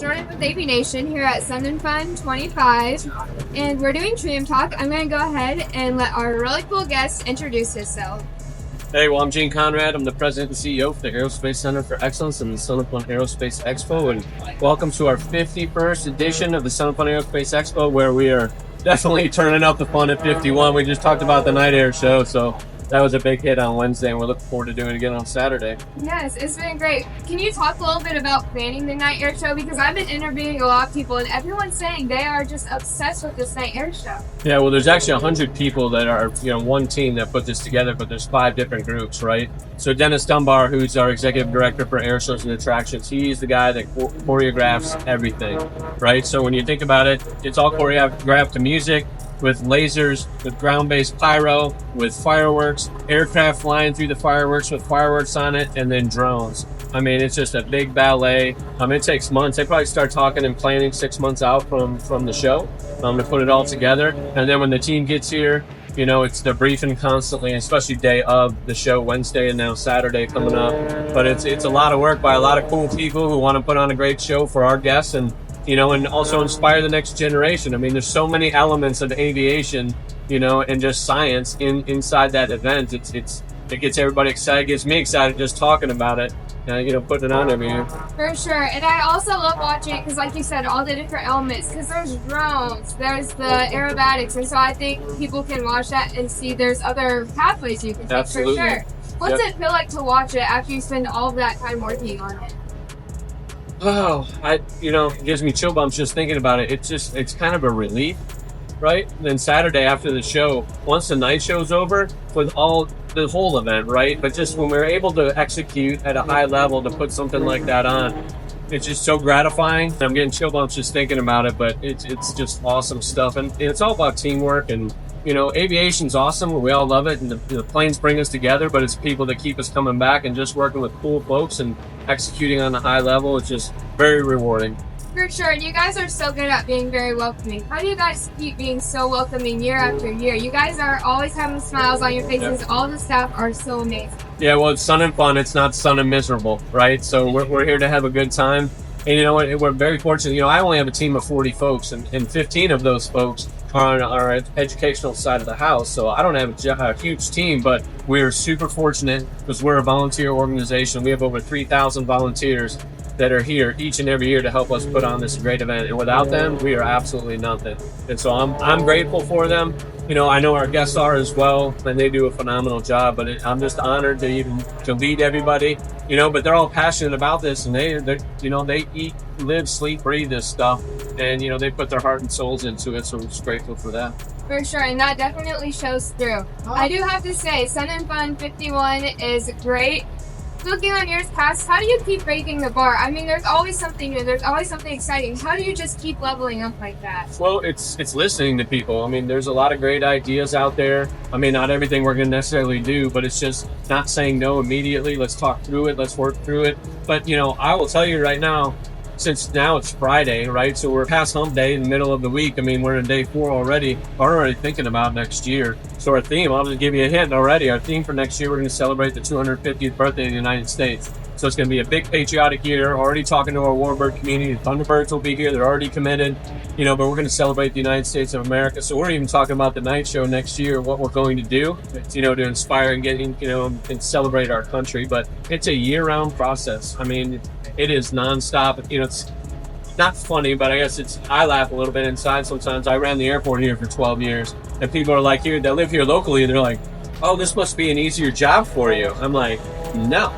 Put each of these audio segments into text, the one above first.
Jordan with AviNation here at SUNnFUN 25, and we're doing TramTalk. I'm going to go ahead and let our really cool guest introduce himself. Hey, well, I'm Conrad. I'm the president and CEO for the Aerospace Center for Excellence and the SUNnFUN Aerospace Expo, and welcome to our 51st edition of the SUNnFUN Aerospace Expo, where we are definitely turning up the fun at 51. We just talked about the night air show, so that was a big hit on Wednesday, and we're looking forward to doing it again on Saturday. Yes, it's been great. Can you talk a little bit about planning the night air show? Because I've been interviewing a lot of people, and everyone's saying they are just obsessed with this night air show. Yeah, well, there's actually 100 people that are, one team that put this together, but there's 5 different groups, right? So Dennis Dunbar, who's our executive director for air shows and attractions, he's the guy that choreographs everything, right? So when you think about it, it's all choreographed to music, with lasers, with ground-based pyro, with fireworks, aircraft flying through the fireworks with fireworks on it, and then drones. I mean, it's just a big ballet. It takes months. They probably start talking and planning 6 months out from the show to put it all together. And then when the team gets here, it's the briefing constantly, especially day of the show, Wednesday and now Saturday coming up. But it's a lot of work by a lot of cool people who want to put on a great show for our guests and also inspire the next generation. I mean, there's so many elements of aviation, and just science inside that event. It gets everybody excited, gets me excited just talking about it, putting it on every year. For sure. And I also love watching it because, like you said, all the different elements, because there's drones, there's the aerobatics, and so I think people can watch that and see there's other pathways you can take. Absolutely. For sure. What's it feel like to watch it after you spend all of that time working on it? Oh, it gives me chill bumps just thinking about it. It's kind of a relief, right? Then Saturday after the show, once the night show's over, with the whole event, right? But just when we're able to execute at a high level to put something like that on, it's just so gratifying. I'm getting chill bumps just thinking about it, but it's just awesome stuff. And it's all about teamwork, and aviation's awesome. We all love it, and the planes bring us together, but it's people that keep us coming back, and just working with cool folks and executing on a high level. It's just very rewarding. For sure. And you guys are so good at being very welcoming. How do you guys keep being so welcoming year after year? You guys are always having smiles on your faces. Yep. All the staff are so amazing. Yeah, well, it's sun and fun. It's not sun and miserable, right? So we're here to have a good time. And you know what? We're very fortunate. I only have a team of 40 folks, and 15 of those folks are on our educational side of the house. So I don't have a huge team, but we're super fortunate because we're a volunteer organization. We have over 3,000 volunteers that are here each and every year to help us put on this great event. And without them, we are absolutely nothing. And so I'm grateful for them. I know our guests are as well, and they do a phenomenal job. But I'm just honored to lead everybody. But they're all passionate about this, and they eat, live, sleep, breathe this stuff, and they put their heart and souls into it. So I'm just grateful for that. For sure, and that definitely shows through. I do have to say, SUNnFUN 51 is great. Looking on years past, how do you keep raising the bar? I mean, there's always something new. There's always something exciting. How do you just keep leveling up like that? Well, it's listening to people. I mean, there's a lot of great ideas out there. I mean, not everything we're going to necessarily do, but it's just not saying no immediately. Let's talk through it. Let's work through it. But, I will tell you right now, since now it's Friday, right? So we're past hump day in the middle of the week. I mean, we're in day 4 already. We're already thinking about next year. So our theme, I'll just give you a hint already. Our theme for next year, we're going to celebrate the 250th birthday of the United States. So it's going to be a big patriotic year. Already talking to our Warbird community. The Thunderbirds will be here. They're already committed, but we're going to celebrate the United States of America. So we're even talking about the night show next year, what we're going to do, to inspire and get, and celebrate our country. But it's a year-round process. I mean, it is nonstop. It's not funny, but I guess I laugh a little bit inside sometimes. I ran the airport here for 12 years, and people are like, here, they live here locally, and they're like, oh, this must be an easier job for you. I'm like, no.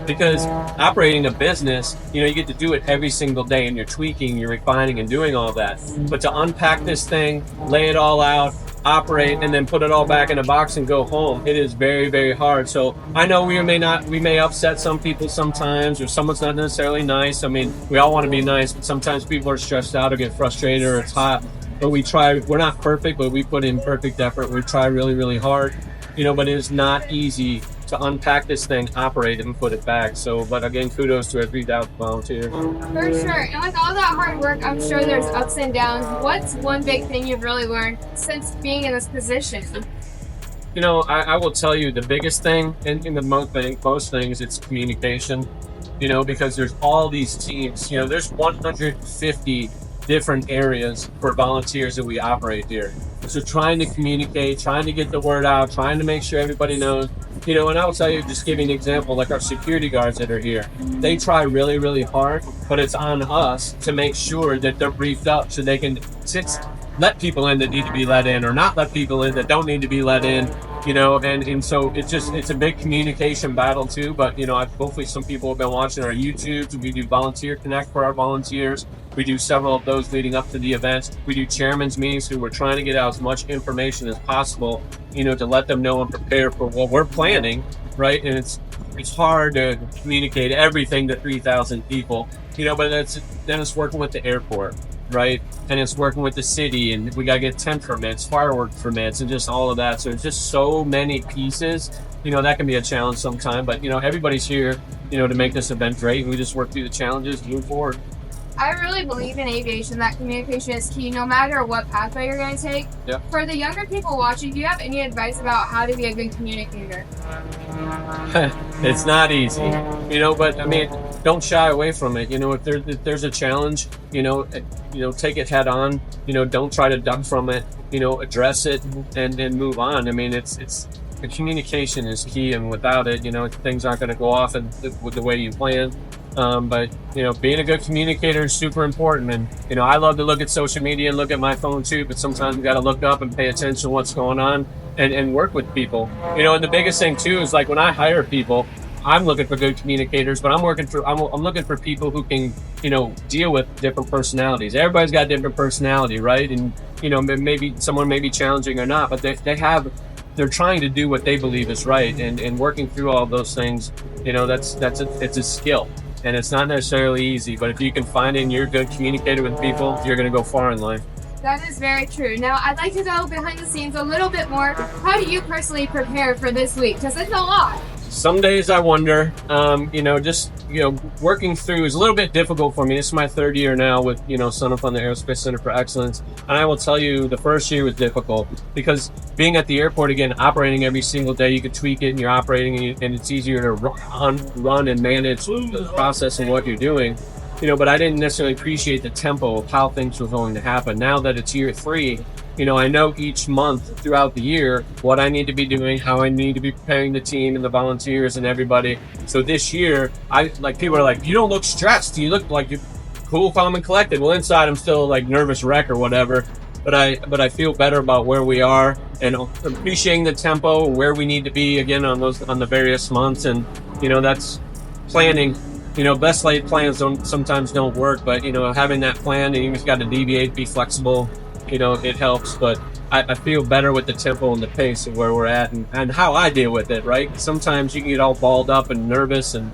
Because operating a business, you get to do it every single day, and you're tweaking, you're refining, and doing all that. But to unpack this thing, lay it all out, operate, and then put it all back in a box and go home, it is very, very hard. So I know we may upset some people sometimes, or someone's not necessarily nice. I mean, we all want to be nice, but sometimes people are stressed out or get frustrated, or it's hot. But we try. We're not perfect, but we put in perfect effort. We try really, really hard. But it is not easy to unpack this thing, operate it, and put it back. So, but again, kudos to our 3,000 volunteers. For sure. And with all that hard work, I'm sure there's ups and downs. What's one big thing you've really learned since being in this position? I will tell you the biggest thing in the most things, it's communication, because there's all these teams, there's 150 different areas for volunteers that we operate here. So trying to communicate, trying to get the word out, trying to make sure everybody knows, and I will tell you, just giving an example, like our security guards that are here, they try really, really hard, but it's on us to make sure that they're briefed up so they can let people in that need to be let in, or not let people in that don't need to be let in, and so it's a big communication battle too. But hopefully some people have been watching our YouTubes. We do volunteer connect for our volunteers. We do several of those leading up to the events. We do chairman's meetings, so we're trying to get out as much information as possible, to let them know and prepare for what we're planning, right? And it's hard to communicate everything to 3,000 people, but then it's working with the airport, right? And it's working with the city, and we got to get tent permits, fireworks permits, and just all of that. So it's just so many pieces, that can be a challenge sometime, but everybody's here, to make this event great, and we just work through the challenges, move forward. I really believe in aviation that communication is key no matter what pathway you're going to take. Yep. For the younger people watching, do you have any advice about how to be a good communicator? It's not easy, but I mean, don't shy away from it. If there's a challenge, take it head on. Don't try to duck from it. Address it and move on. I mean, it's the communication is key, and without it, things aren't going to go off with the way you plan. But being a good communicator is super important, and I love to look at social media and look at my phone too, but sometimes we got to look up and pay attention to what's going on and work with people. And the biggest thing too is, like, when I hire people, I'm looking for good communicators, but I'm looking for people who can deal with different personalities. Everybody's got a different personality, right? And maybe someone may be challenging or not, but they're trying to do what they believe is right, and working through all of those things, it's a skill. And it's not necessarily easy, but if you can find it and you're a good communicator with people, you're going to go far in life. That is very true. Now, I'd like to go behind the scenes a little bit more. How do you personally prepare for this week? Because it's a lot. Some days I wonder, working through is a little bit difficult for me. This is my third year now with, SUNnFUN, the Aerospace Center for Excellence. And I will tell you, the first year was difficult because being at the airport, again, operating every single day, you can tweak it and you're operating, and it's easier to run and manage the process of what you're doing. But I didn't necessarily appreciate the tempo of how things were going to happen. Now that it's year 3, I know each month throughout the year what I need to be doing, how I need to be preparing the team and the volunteers and everybody. So this year, people are like, you don't look stressed. You look like you're cool, calm, and collected. Well, inside I'm still like nervous wreck or whatever. But I feel better about where we are and appreciating the tempo and where we need to be again on the various months. And that's planning. Best laid plans sometimes don't work, but having that plan, and you just got to deviate, be flexible. It helps, but I feel better with the tempo and the pace of where we're at and how I deal with it, right? Sometimes you can get all balled up and nervous and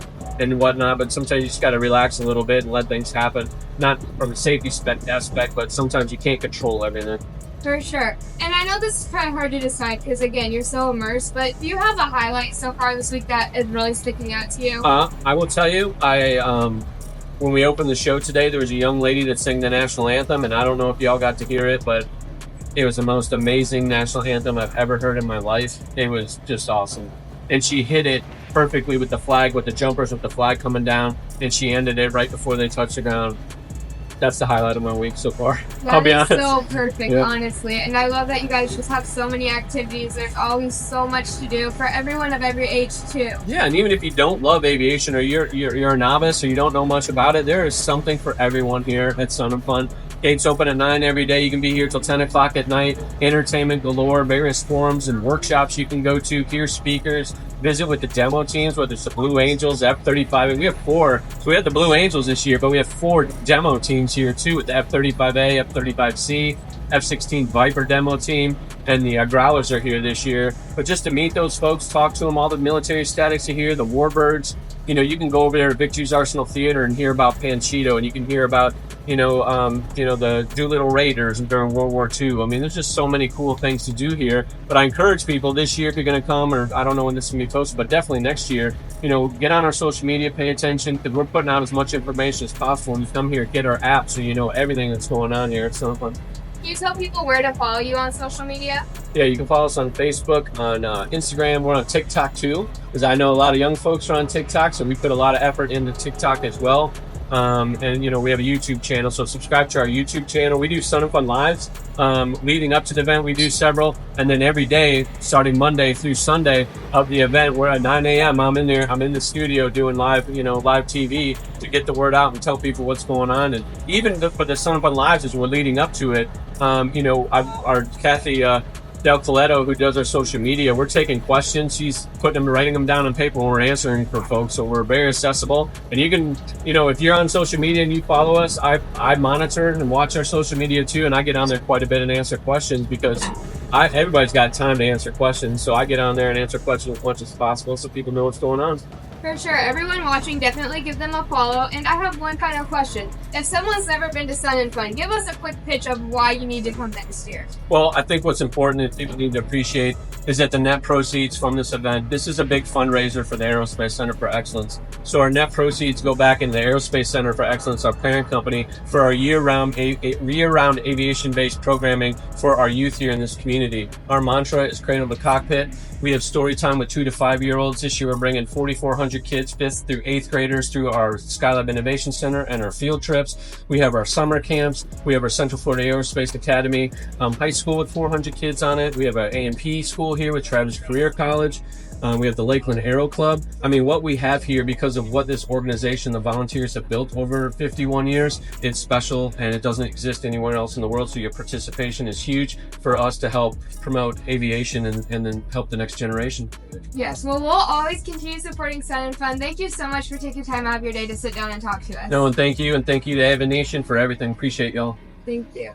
whatnot, but sometimes you just got to relax a little bit and let things happen. Not from a safety aspect, but sometimes you can't control everything. For sure. And I know this is kind of hard to decide because, again, you're so immersed, but do you have a highlight so far this week that is really sticking out to you? I will tell you, when we opened the show today, there was a young lady that sang the national anthem, and I don't know if y'all got to hear it, but it was the most amazing national anthem I've ever heard in my life. It was just awesome. And she hit it perfectly with the flag, with the jumpers, with the flag coming down, and she ended it right before they touched the ground. That's the highlight of my week so far. I'll be honest. That is so perfect, honestly. And I love that you guys just have so many activities. There's always so much to do for everyone of every age, too. Yeah, and even if you don't love aviation or you're a novice or you don't know much about it, there is something for everyone here at SUNnFUN. Gates open at 9 every day. You can be here till 10 o'clock at night. Entertainment galore, various forums and workshops you can go to, hear speakers, visit with the demo teams, whether it's the Blue Angels, F-35. And we have 4. So we have the Blue Angels this year, but we have 4 demo teams here too with the F-35A, F-35C, F-16 Viper demo team, and the Growlers are here this year. But just to meet those folks, talk to them, all the military statics are here, the Warbirds. You can go over there to Victory's Arsenal Theater and hear about Panchito, and you can hear about the Doolittle Raiders during World War II. I mean, there's just so many cool things to do here. But I encourage people this year, if you're going to come, or I don't know when this is going to be posted, but definitely next year, get on our social media, pay attention, because we're putting out as much information as possible. And you come here, get our app, so you know everything that's going on here. It's so fun. Can you tell people where to follow you on social media? Yeah, you can follow us on Facebook, on Instagram. We're on TikTok too, because I know a lot of young folks are on TikTok, so we put a lot of effort into TikTok as well. And you know, we have a YouTube channel, so subscribe to our YouTube channel. We do SUNnFUN lives leading up to the event. We do several, and then every day, starting Monday through Sunday of the event, we're at 9 a.m. I'm in there. I'm in the studio doing live TV to get the word out and tell people what's going on. And even for the SUNnFUN lives, as we're leading up to it, our Kathy. Del Coletto, who does our social media, we're taking questions. She's writing them down on paper when we're answering for folks. So we're very accessible. And you can, if you're on social media and you follow us, I monitor and watch our social media too. And I get on there quite a bit and answer questions because everybody's got time to answer questions. So I get on there and answer questions as much as possible so people know what's going on. For sure. Everyone watching, definitely give them a follow. And I have one kind of question. If someone's never been to SUNnFUN, give us a quick pitch of why you need to come next year. Well, I think what's important and people need to appreciate is that the net proceeds from this event, this is a big fundraiser for the Aerospace Center for Excellence. So our net proceeds go back into the Aerospace Center for Excellence, our parent company, for our year-round aviation-based programming for our youth here in this community. Our mantra is Cradle to Cockpit. We have story time with 2 to 5 year olds. This year we're bringing 4,400 kids, 5th through 8th graders, through our Skylab Innovation Center and our field trips. We have our summer camps. We have our Central Florida Aerospace Academy high school with 400 kids on it. We have our A&P school here with Travis Career College. We have the Lakeland Aero Club. I mean, what we have here, because of what this organization, the volunteers have built over 51 years, it's special and it doesn't exist anywhere else in the world. So your participation is huge for us to help promote aviation and then help the next generation. Yes, well, we'll always continue supporting SUNnFUN. Thank you so much for taking time out of your day to sit down and talk to us. No, and thank you to AviNation for everything. Appreciate y'all. Thank you.